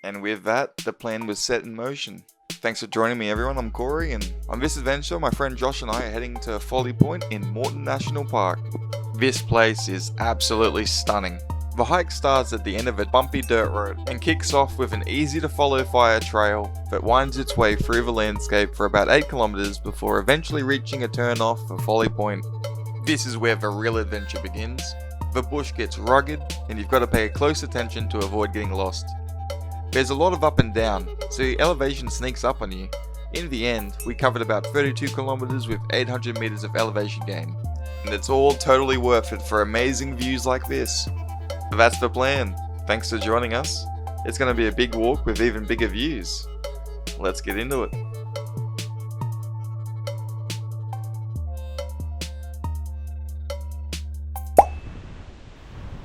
And with that, the plan was set in motion. Thanks for joining me everyone, I'm Corey, and on this adventure my friend Josh and I are heading to Folly Point in Morton National Park. This place is absolutely stunning. The hike starts at the end of a bumpy dirt road and kicks off with an easy to follow fire trail that winds its way through the landscape for about 8 kilometers before eventually reaching a turn off for Folly Point. This is where the real adventure begins. The bush gets rugged and you've got to pay close attention to avoid getting lost. There's a lot of up and down, so the elevation sneaks up on you. In the end, we covered about 32 kilometers with 800 meters of elevation gain. And it's all totally worth it for amazing views like this. That's the plan. Thanks for joining us. It's going to be a big walk with even bigger views. Let's get into it.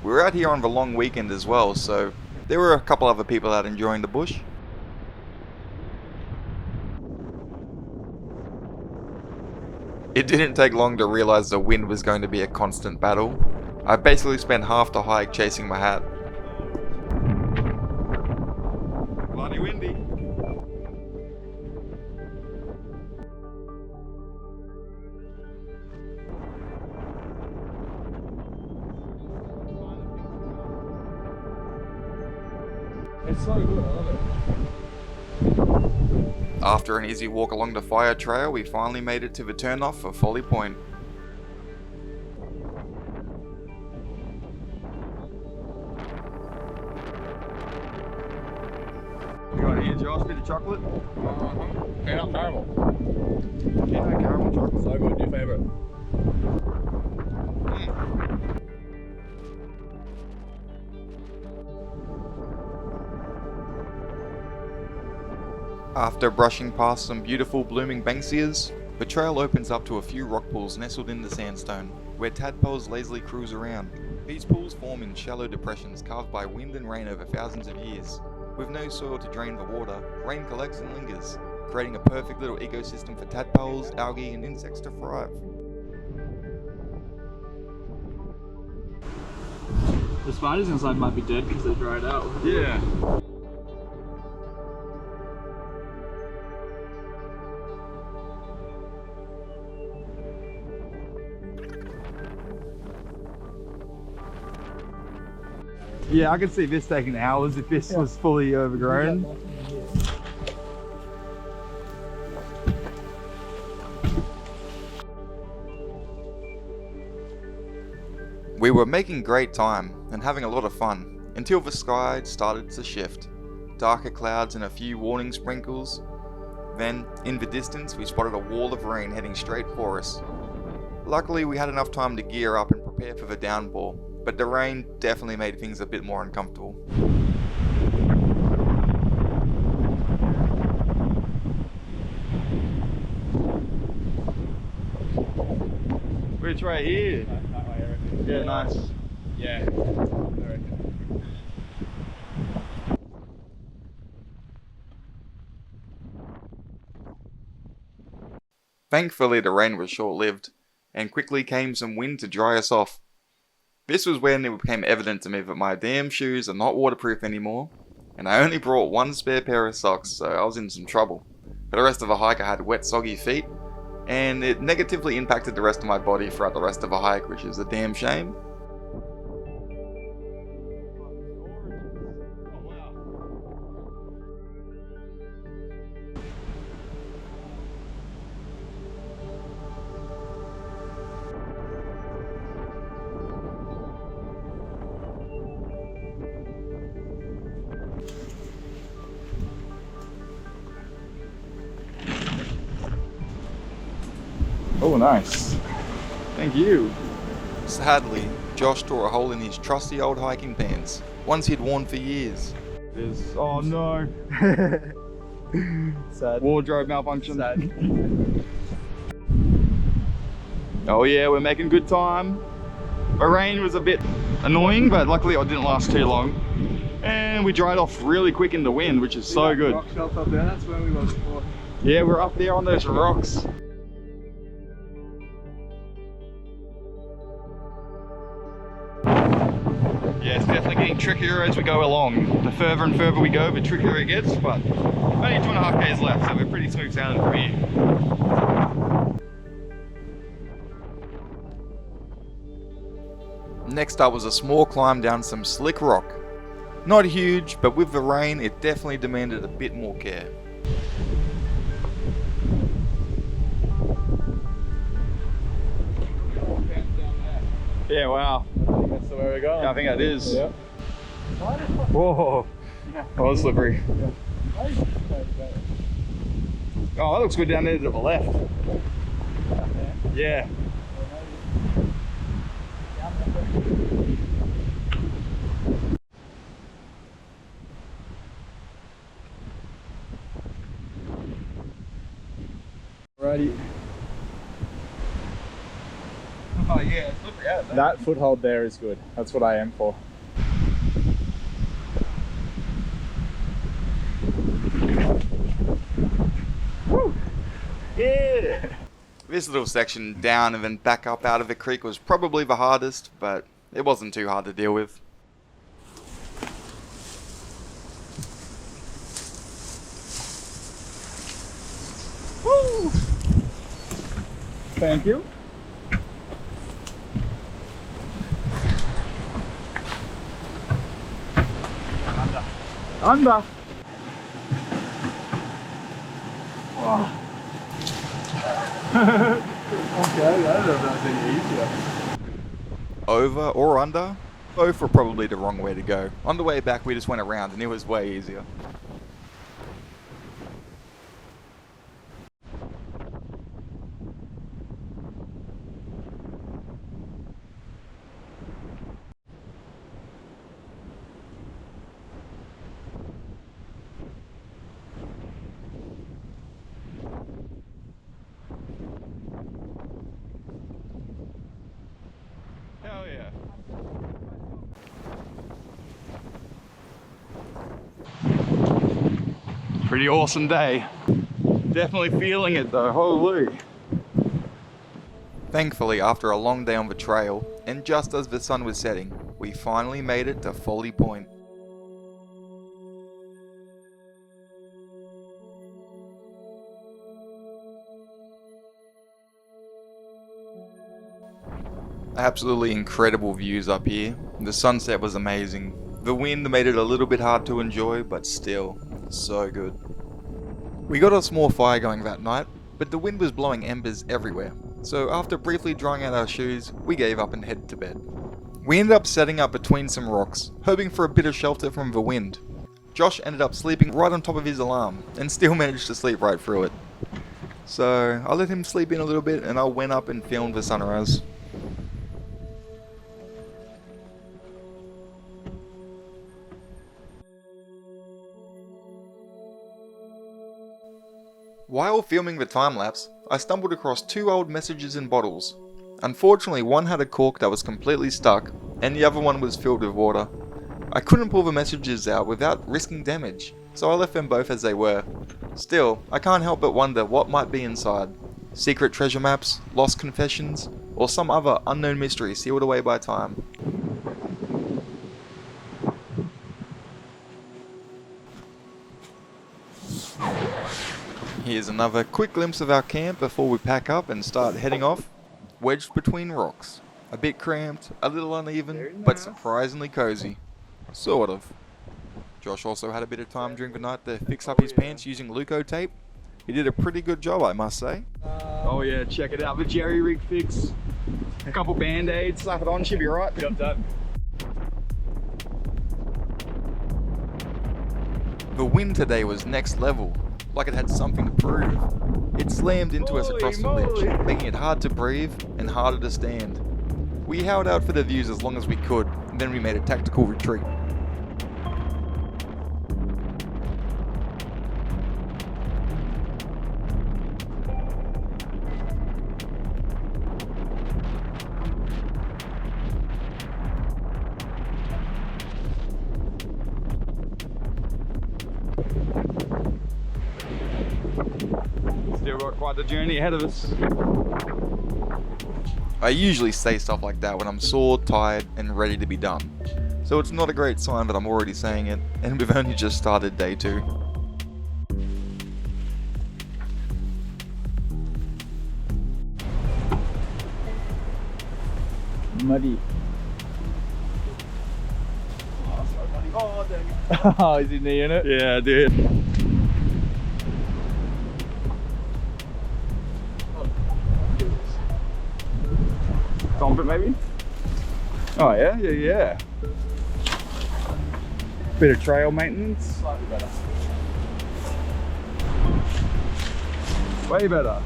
We're out here on the long weekend as well, so there were a couple other people out enjoying the bush. It didn't take long to realize the wind was going to be a constant battle. I basically spent half the hike chasing my hat. Bloody windy. It's so good, I love it. After an easy walk along the fire trail, we finally made it to the turnoff for Folly Point. You got here, Josh? Bit of chocolate? Peanut caramel. Peanut caramel chocolate. So good, your favourite. After brushing past some beautiful blooming banksias, the trail opens up to a few rock pools nestled in the sandstone, where tadpoles lazily cruise around. These pools form in shallow depressions carved by wind and rain over thousands of years. With no soil to drain the water, rain collects and lingers, creating a perfect little ecosystem for tadpoles, algae and insects to thrive. The spiders inside might be dead because they're dried out. Yeah. Yeah, I could see this taking hours if this was fully overgrown. We were making great time and having a lot of fun until the sky started to shift. Darker clouds and a few warning sprinkles. Then, in the distance, we spotted a wall of rain heading straight for us. Luckily, we had enough time to gear up and prepare for the downpour, but the rain definitely made things a bit more uncomfortable. Which right here? That way, I reckon. Yeah, nice. Yeah, I reckon. Thankfully, the rain was short-lived, and quickly came some wind to dry us off. This was when it became evident to me that my damn shoes are not waterproof anymore, and I only brought one spare pair of socks, so I was in some trouble. For the rest of the hike I had wet, soggy feet, and it negatively impacted the rest of my body throughout the rest of the hike, which is a damn shame. Oh, nice. Thank you. Sadly, Josh tore a hole in his trusty old hiking pants, ones he'd worn for years. Oh no. Sad. Wardrobe malfunction. Sad. Oh yeah, we're making good time. The rain was a bit annoying, but luckily it didn't last too long. And we dried off really quick in the wind, which is so good. Rock shelf up there, that's where we were before. Yeah, we're up there on those rocks. Yeah, it's definitely getting trickier as we go along. The further and further we go, the trickier it gets, but only 2.5 k's left, so we're pretty smooth sailing from here. Next up was a small climb down some slick rock. Not huge, but with the rain, it definitely demanded a bit more care. Yeah, wow. That's the way we're going. Yeah, I think that is. Yep. Whoa. Oh, that's slippery. Oh, that looks good down there to the left. Yeah. Righty. Oh yeah, it's slippery out there. That foothold there is good. That's what I aim for. Woo. Yeah. This little section down and then back up out of the creek was probably the hardest, but it wasn't too hard to deal with. Woo! Thank you. Under. Oh. Okay, I don't know if that's any easier. Over or under, both were probably the wrong way to go. On the way back we just went around and it was way easier. Hell yeah. Pretty awesome day. Definitely feeling it though, holy. Thankfully, after a long day on the trail, and just as the sun was setting, we finally made it to Folly Point. Absolutely incredible views up here. The sunset was amazing. The wind made it a little bit hard to enjoy, but still, so good. We got a small fire going that night, but the wind was blowing embers everywhere. So after briefly drying out our shoes, we gave up and headed to bed. We ended up setting up between some rocks, hoping for a bit of shelter from the wind. Josh ended up sleeping right on top of his alarm, and still managed to sleep right through it. So I let him sleep in a little bit and I went up and filmed the sunrise. While filming the time-lapse, I stumbled across 2 old messages in bottles. Unfortunately, one had a cork that was completely stuck, and the other one was filled with water. I couldn't pull the messages out without risking damage, so I left them both as they were. Still, I can't help but wonder what might be inside. Secret treasure maps, lost confessions, or some other unknown mystery sealed away by time. Here's another quick glimpse of our camp before we pack up and start heading off. Wedged between rocks. A bit cramped, a little uneven, but surprisingly cozy. Sort of. Josh also had a bit of time during the night to fix up his pants using Luco tape. He did a pretty good job, I must say. Oh yeah, check it out, the jerry rig fix. A couple band-aids, slap it on, should be right. Job done. The wind today was next level. Like it had something to prove. It slammed into us across the ledge, making it hard to breathe and harder to stand. We held out for the views as long as we could, and then we made a tactical retreat. Still got quite the journey ahead of us. I usually say stuff like that when I'm sore, tired, and ready to be done. So so it's not a great sign that I'm already saying it, and we've only just started day 2. Muddy. Oh, sorry, buddy. Oh, dang. Oh, is he kneeing it? Yeah, dude. Stomp it maybe? Oh yeah, yeah. Bit of trail maintenance. Slightly better. Way better.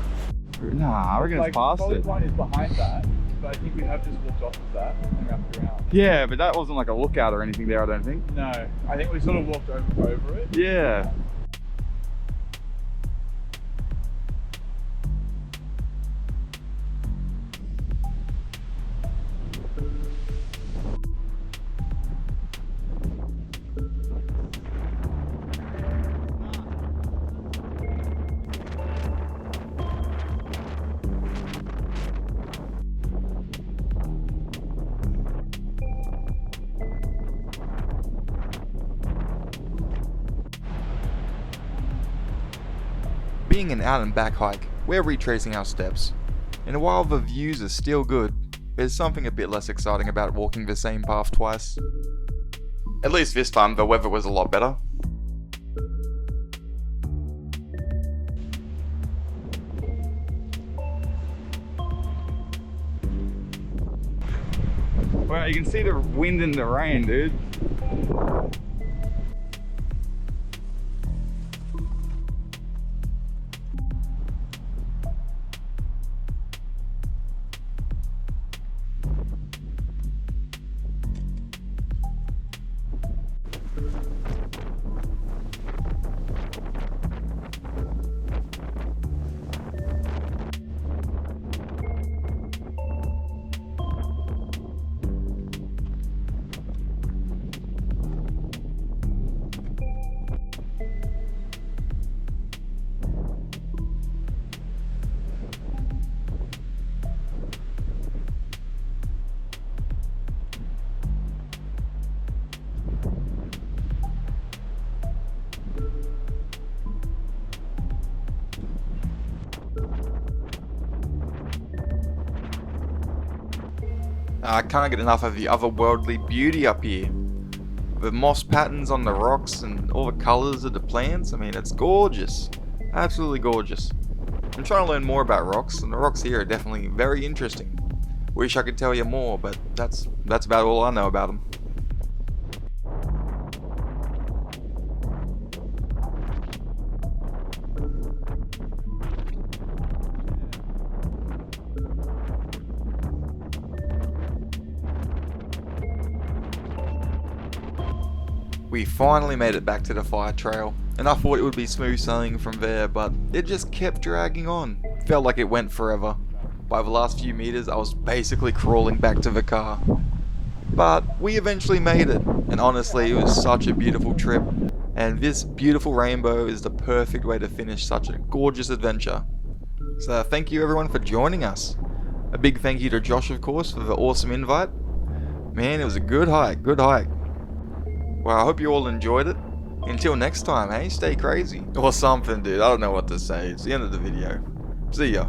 Nah, I reckon it's past Folly it. point is behind that, but I think we have just walked off of that and wrapped around. Yeah, but that wasn't like a lookout or anything there, I don't think. No, I think we sort of walked over it. Yeah. Being an out and back hike, we're retracing our steps. And while the views are still good, there's something a bit less exciting about walking the same path twice. At least this time the weather was a lot better. Well, you can see the wind and the rain, dude. I can't get enough of the otherworldly beauty up here. The moss patterns on the rocks and all the colours of the plants, I mean, it's gorgeous. Absolutely gorgeous. I'm trying to learn more about rocks, and the rocks here are definitely very interesting. Wish I could tell you more, but that's about all I know about them. We finally made it back to the fire trail, and I thought it would be smooth sailing from there, but it just kept dragging on. Felt like it went forever. By the last few meters, I was basically crawling back to the car. But we eventually made it, and honestly, it was such a beautiful trip, and this beautiful rainbow is the perfect way to finish such a gorgeous adventure. So thank you everyone for joining us. A big thank you to Josh, of course, for the awesome invite. Man, it was a good hike, good hike. Well, I hope you all enjoyed it. Until next time, hey, stay crazy. Or something, dude. I don't know what to say. It's the end of the video. See ya.